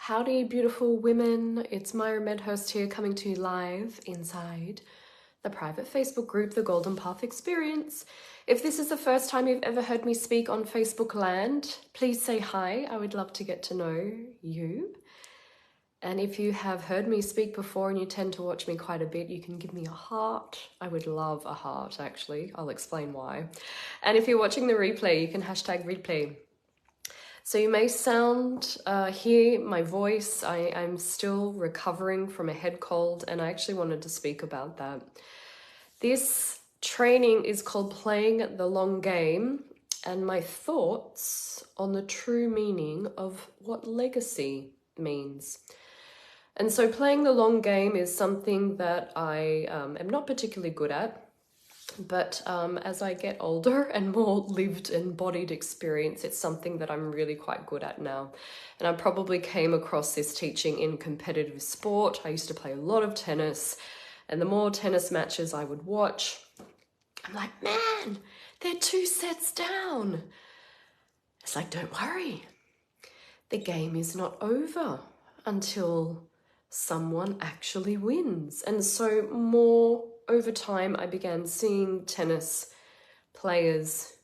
Howdy, beautiful women. It's Myra Medhurst here, coming to you live inside the private Facebook group, The Golden Path Experience. If this is the first time you've ever heard me speak on Facebook land, please say hi. I would love to get to know you. And if you have heard me speak before and you tend to watch me quite a bit, you can give me a heart. I would love a heart, actually. I'll explain why. And if you're watching the replay, you can hashtag replay. So you may hear my voice. I'm still recovering from a head cold, and I actually wanted to speak about that. This training is called Playing the Long Game, and my thoughts on the true meaning of what legacy means. And so playing the long game is something that I am not particularly good at. But as I get older and more lived and embodied experience, it's something that I'm really quite good at now. And I probably came across this teaching in competitive sport. I used to play a lot of tennis, and the more tennis matches I would watch, I'm like, man, they're 2 sets down. It's like, don't worry. The game is not over until someone actually wins. And so more over time, I began seeing tennis players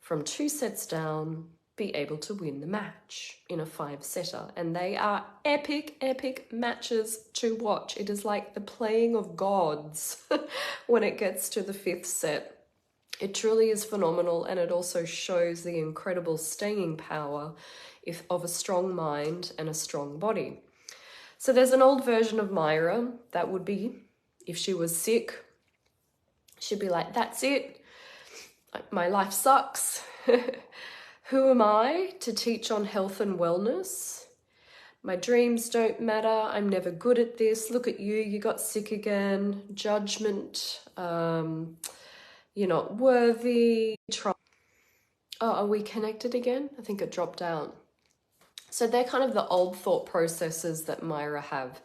from 2 sets down be able to win the match in a 5-setter. And they are epic, epic matches to watch. It is like the playing of gods when it gets to the 5th set. It truly is phenomenal, and it also shows the incredible staying power of a strong mind and a strong body. So there's an old version of Myra that would be, if she was sick, she'd be like, that's it. My life sucks. Who am I to teach on health and wellness? My dreams don't matter. I'm never good at this. Look at you. You got sick again. Judgment. You're not worthy. Oh, are we connected again? I think it dropped out. So they're kind of the old thought processes that Myra have.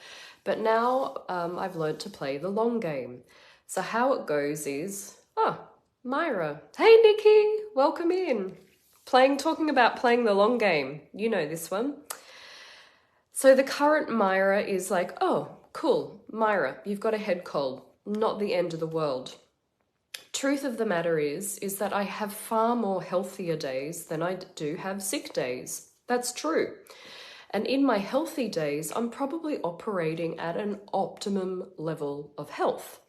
But now I've learned to play the long game. So how it goes is, Myra. Hey, Nikki, welcome in. Talking about playing the long game. You know this one. So the current Myra is like, oh, cool, Myra, you've got a head cold. Not the end of the world. Truth of the matter is that I have far more healthier days than I do have sick days. That's true. And in my healthy days, I'm probably operating at an optimum level of health.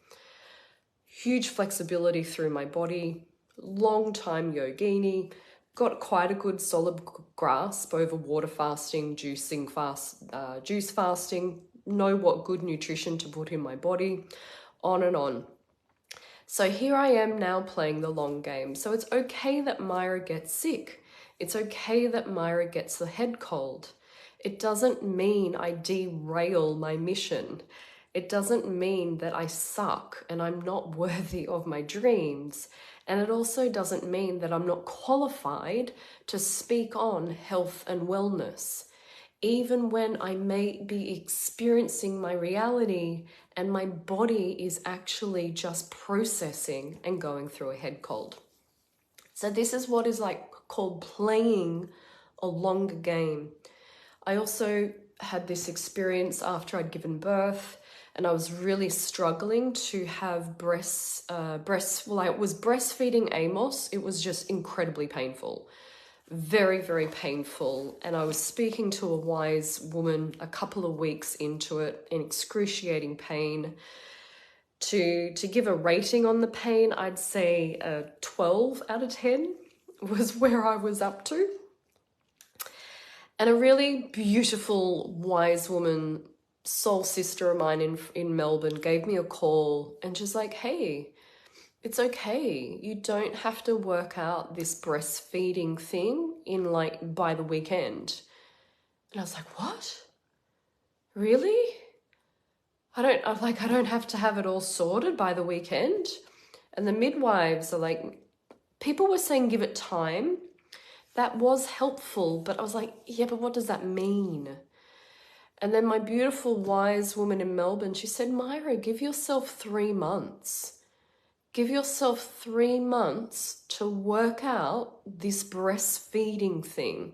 Huge flexibility through my body, long-time yogini, got quite a good solid grasp over water fasting, juice fasting, know what good nutrition to put in my body, on and on. So here I am now playing the long game. So it's okay that Myra gets sick. It's okay that Myra gets the head cold. It doesn't mean I derail my mission. It doesn't mean that I suck and I'm not worthy of my dreams. And it also doesn't mean that I'm not qualified to speak on health and wellness, even when I may be experiencing my reality and my body is actually just processing and going through a head cold. So this is what is called playing a longer game. I also had this experience after I'd given birth, and I was really struggling to have it was breastfeeding Amos. It was just incredibly painful. Very, very painful. And I was speaking to a wise woman a couple of weeks into it in excruciating pain. To give a rating on the pain, I'd say a 12 out of 10 was where I was up to. And a really beautiful, wise woman, soul sister of mine in Melbourne, gave me a call and she's like, hey, it's okay. You don't have to work out this breastfeeding thing by the weekend. And I was like, what? Really? I don't have to have it all sorted by the weekend. And the midwives are like, people were saying give it time. That was helpful, but I was like, yeah, but what does that mean? And then my beautiful wise woman in Melbourne, she said, Myra, give yourself 3 months. Give yourself 3 months to work out this breastfeeding thing.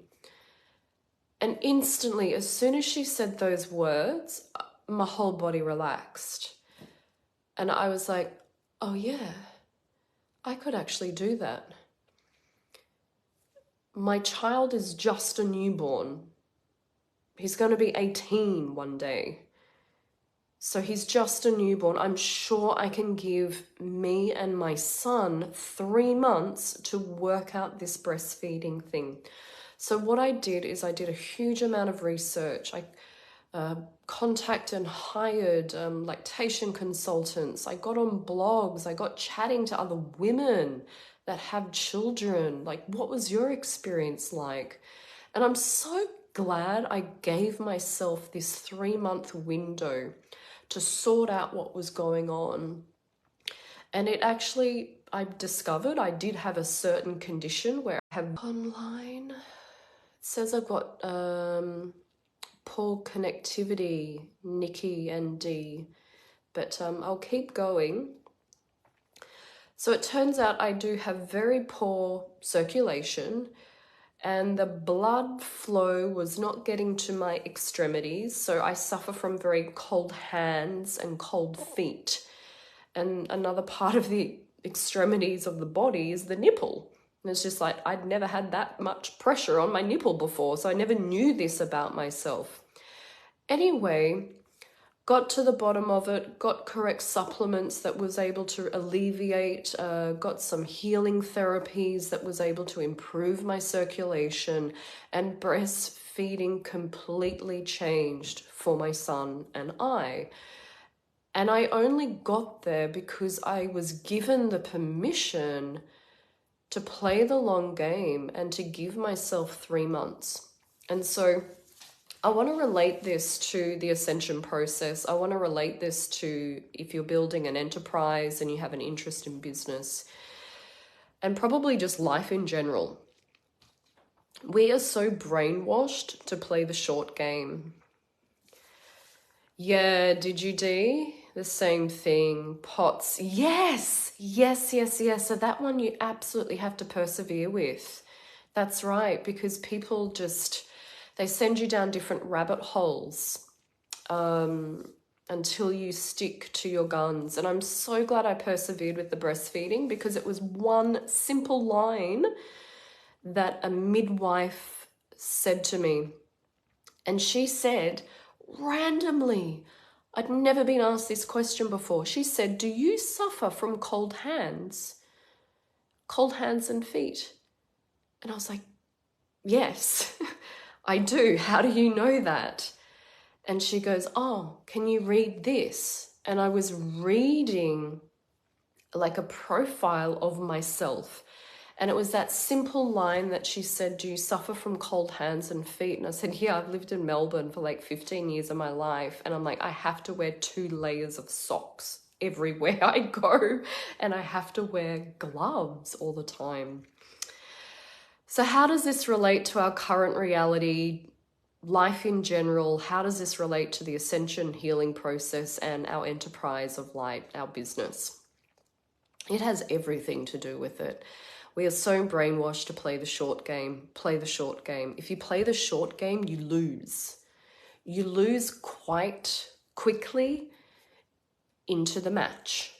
And instantly, as soon as she said those words, my whole body relaxed. And I was like, oh yeah, I could actually do that. My child is just a newborn. He's going to be 18 one day. So he's just a newborn. I'm sure I can give me and my son 3 months to work out this breastfeeding thing. So what I did is I did a huge amount of research. I contacted and hired lactation consultants. I got on blogs. I got chatting to other women that have children. Like, what was your experience like? And I'm so glad I gave myself this 3-month window to sort out what was going on. And it actually, I discovered I did have a certain condition where I have online. It says I've got poor connectivity, Nikki and Dee, but I'll keep going. So it turns out I do have very poor circulation, and the blood flow was not getting to my extremities, so I suffer from very cold hands and cold feet. And another part of the extremities of the body is the nipple. And it's just like, I'd never had that much pressure on my nipple before, so I never knew this about myself. Anyway, got to the bottom of it, got correct supplements that was able to alleviate, got some healing therapies that was able to improve my circulation, and breastfeeding completely changed for my son and I. And I only got there because I was given the permission to play the long game and to give myself 3 months. And so I want to relate this to the ascension process. I want to relate this to if you're building an enterprise and you have an interest in business, and probably just life in general. We are so brainwashed to play the short game. Yeah, did you, Dee? The same thing. POTS. Yes. So that one you absolutely have to persevere with. That's right, because people just, they send you down different rabbit holes until you stick to your guns. And I'm so glad I persevered with the breastfeeding, because it was one simple line that a midwife said to me. And she said, randomly, I'd never been asked this question before. She said, do you suffer from cold hands and feet? And I was like, yes, I do. How do you know that? And she goes, oh, can you read this? And I was reading like a profile of myself. And it was that simple line that she said, do you suffer from cold hands and feet? And I said, yeah, I've lived in Melbourne for like 15 years of my life. And I'm like, I have to wear 2 layers of socks everywhere I go. And I have to wear gloves all the time. So how does this relate to our current reality, life in general? How does this relate to the ascension healing process and our enterprise of light, our business? It has everything to do with it. We are so brainwashed to play the short game. Play the short game. If you play the short game, you lose. You lose quite quickly into the match.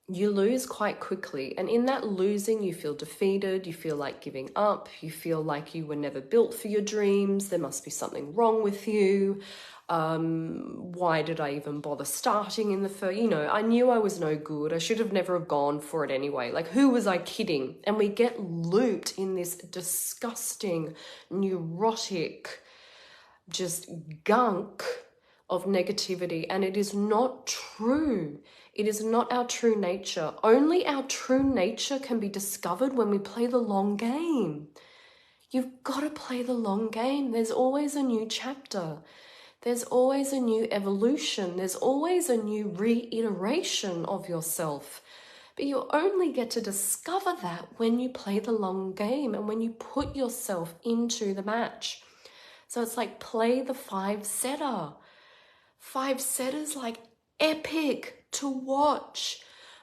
You lose quite quickly. And in that losing, you feel defeated. You feel like giving up. You feel like you were never built for your dreams. There must be something wrong with you. Why did I even bother starting in the first, I knew I was no good. I should have never have gone for it anyway. Like, who was I kidding? And we get looped in this disgusting, neurotic, just gunk of negativity. And it is not true. It is not our true nature. Only our true nature can be discovered when we play the long game. You've got to play the long game. There's always a new chapter. There's always a new evolution. There's always a new reiteration of yourself. But you only get to discover that when you play the long game and when you put yourself into the match. So it's like play the 5-setter. 5-setters like epic to watch.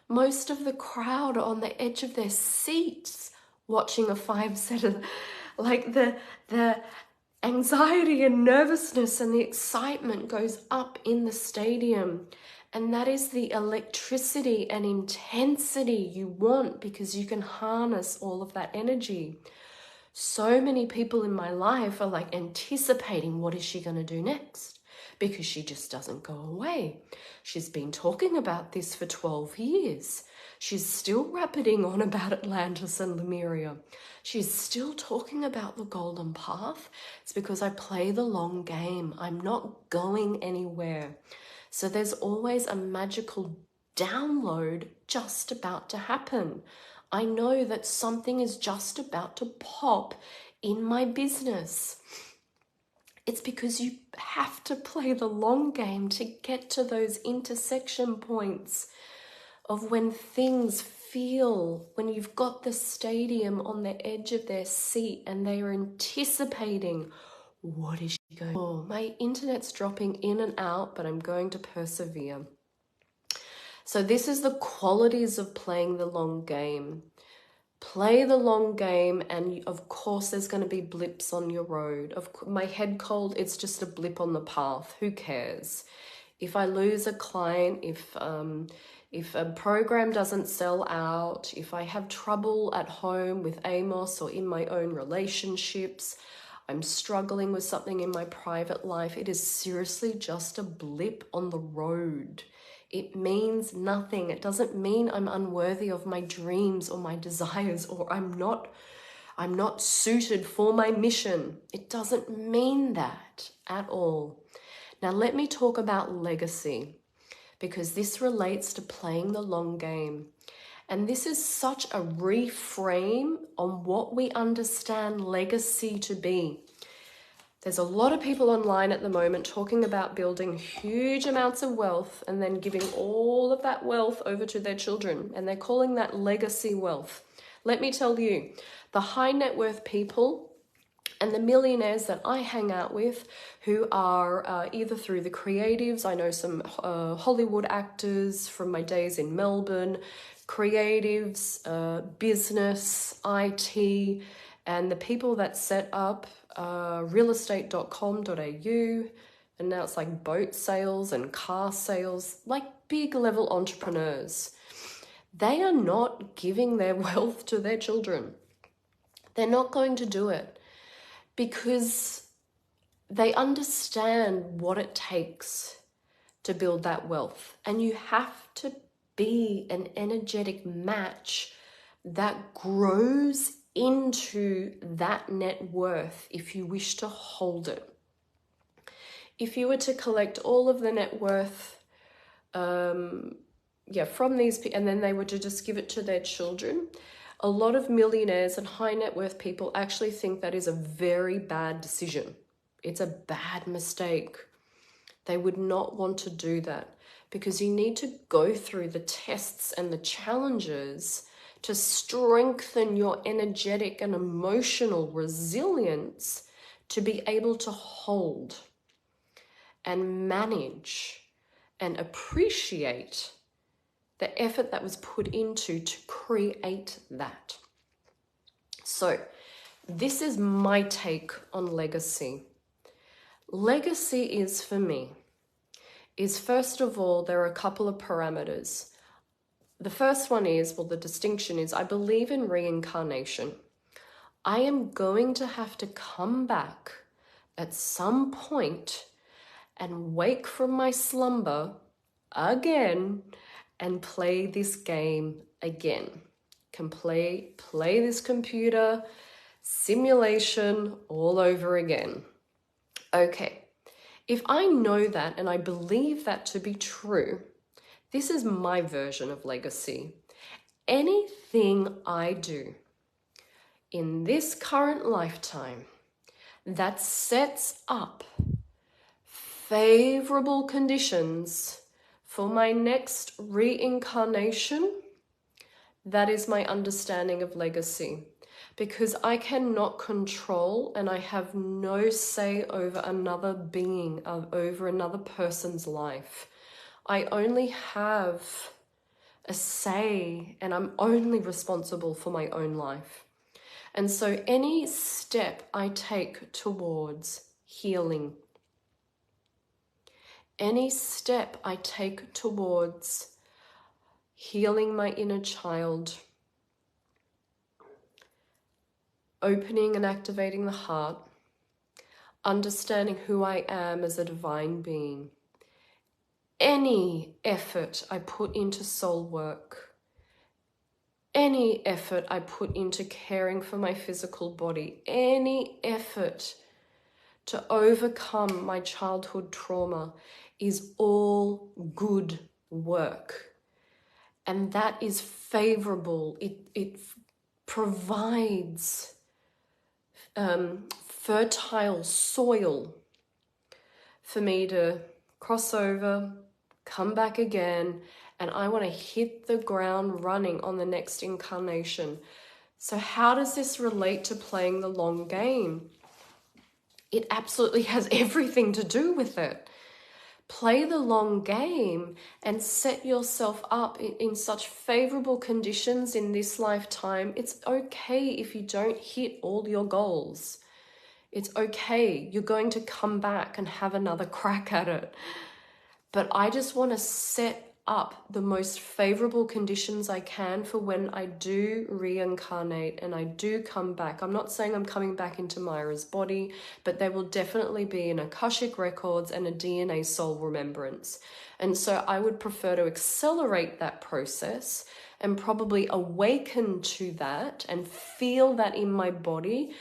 Most of the crowd are on the edge of their seats watching a 5-setter. Like the anxiety and nervousness and the excitement goes up in the stadium. And that is the electricity and intensity you want, because you can harness all of that energy. So many people in my life are like anticipating, what is she going to do next? Because she just doesn't go away. She's been talking about this for 12 years. She's still rapiding on about Atlantis and Lemuria. She's still talking about the Golden Path. It's because I play the long game. I'm not going anywhere. So there's always a magical download just about to happen. I know that something is just about to pop in my business. It's because you have to play the long game to get to those intersection points of when things feel, when you've got the stadium on the edge of their seat and they are anticipating, what is she going? Oh, my internet's dropping in and out, but I'm going to persevere. So this is the qualities of playing the long game. Play the long game, and of course there's going to be blips on your road. My head cold, it's just a blip on the path. Who cares? If I lose a client, if a program doesn't sell out, if I have trouble at home with Amos or in my own relationships, I'm struggling with something in my private life, it is seriously just a blip on the road. It means nothing. It doesn't mean I'm unworthy of my dreams or my desires, or I'm not suited for my mission. It doesn't mean that at all. Now let me talk about legacy, because this relates to playing the long game. And this is such a reframe on what we understand legacy to be. There's a lot of people online at the moment talking about building huge amounts of wealth and then giving all of that wealth over to their children. And they're calling that legacy wealth. Let me tell you, the high net worth people and the millionaires that I hang out with, who are either through the creatives, I know some Hollywood actors from my days in Melbourne, creatives, business, IT, and the people that set up realestate.com.au, and now it's like boat sales and car sales, like big level entrepreneurs. They are not giving their wealth to their children. They're not going to do it because they understand what it takes to build that wealth. And you have to be an energetic match that grows into that net worth if you wish to hold it. If you were to collect all of the net worth from these people, and then they were to just give it to their children, a lot of millionaires and high net worth people actually think that is a very bad decision. It's a bad mistake. They would not want to do that, because you need to go through the tests and the challenges to strengthen your energetic and emotional resilience to be able to hold and manage and appreciate the effort that was put into to create that. So this is my take on legacy. Legacy is, for me, is first of all, there are a couple of parameters. The first one is, the distinction is, I believe in reincarnation. I am going to have to come back at some point and wake from my slumber again and play this game again. Can play this computer simulation all over again. Okay, if I know that and I believe that to be true, this is my version of legacy. Anything I do in this current lifetime that sets up favorable conditions for my next reincarnation, that is my understanding of legacy. Because I cannot control and I have no say over another being, over another person's life. I only have a say and I'm only responsible for my own life. And so any step I take towards healing, any step I take towards healing my inner child, opening and activating the heart, understanding who I am as a divine being, any effort I put into soul work, any effort I put into caring for my physical body, any effort to overcome my childhood trauma is all good work. And that is favorable. It provides fertile soil for me to cross over, come back again, and I want to hit the ground running on the next incarnation. So how does this relate to playing the long game? It absolutely has everything to do with it. Play the long game and set yourself up in such favorable conditions in this lifetime. It's okay if you don't hit all your goals. It's okay. You're going to come back and have another crack at it. But I just want to set up the most favorable conditions I can for when I do reincarnate and I do come back. I'm not saying I'm coming back into Myra's body, but there will definitely be an Akashic records and a DNA soul remembrance. And so I would prefer to accelerate that process and probably awaken to that and feel that in my body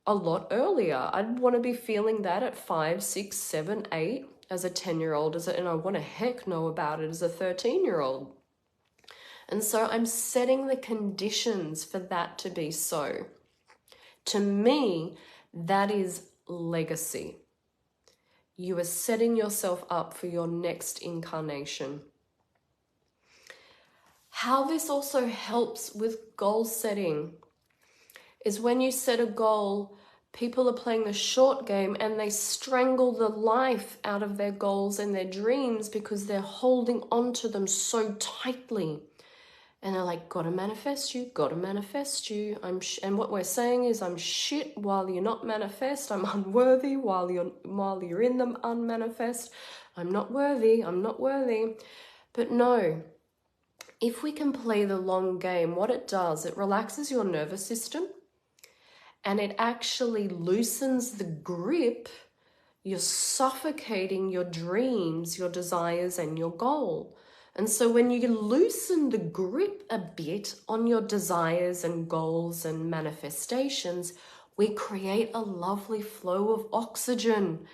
a lot earlier. I'd want to be feeling that at 5, 6, 7, 8 as a 10-year-old, and I want to heck know about it as a 13-year-old. And so I'm setting the conditions for that to be so. To me, that is legacy. You are setting yourself up for your next incarnation. How this also helps with goal setting is when you set a goal, people are playing the short game and they strangle the life out of their goals and their dreams because they're holding on to them so tightly. And they're like, gotta manifest you, gotta manifest you. And what we're saying is, I'm shit while you're not manifest. I'm unworthy while you're in them unmanifest. I'm not worthy, I'm not worthy. But no, if we can play the long game, what it does, it relaxes your nervous system. And it actually loosens the grip. You're suffocating your dreams, your desires, and your goal. And so when you loosen the grip a bit on your desires and goals and manifestations, we create a lovely flow of oxygen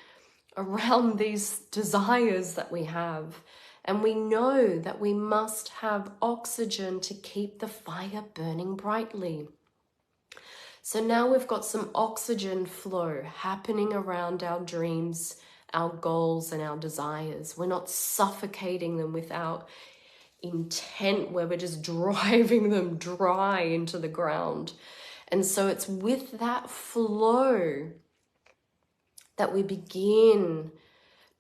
around these desires that we have. And we know that we must have oxygen to keep the fire burning brightly. So now we've got some oxygen flow happening around our dreams, our goals, and our desires. We're not suffocating them with our intent where we're just driving them dry into the ground. And so it's with that flow that we begin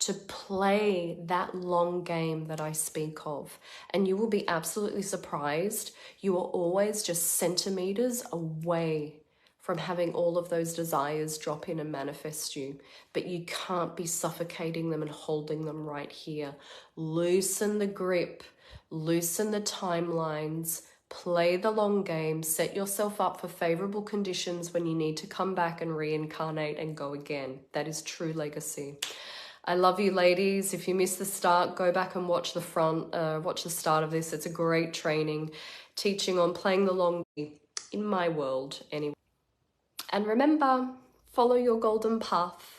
to play that long game that I speak of. And you will be absolutely surprised. You are always just centimeters away from having all of those desires drop in and manifest you. But you can't be suffocating them and holding them right here. Loosen the grip, loosen the timelines, play the long game, set yourself up for favorable conditions when you need to come back and reincarnate and go again. That is true legacy. I love you, ladies. If you missed the start, go back and watch the watch the start of this. It's a great training, teaching on playing the long game in my world anyway. And remember, follow your golden path.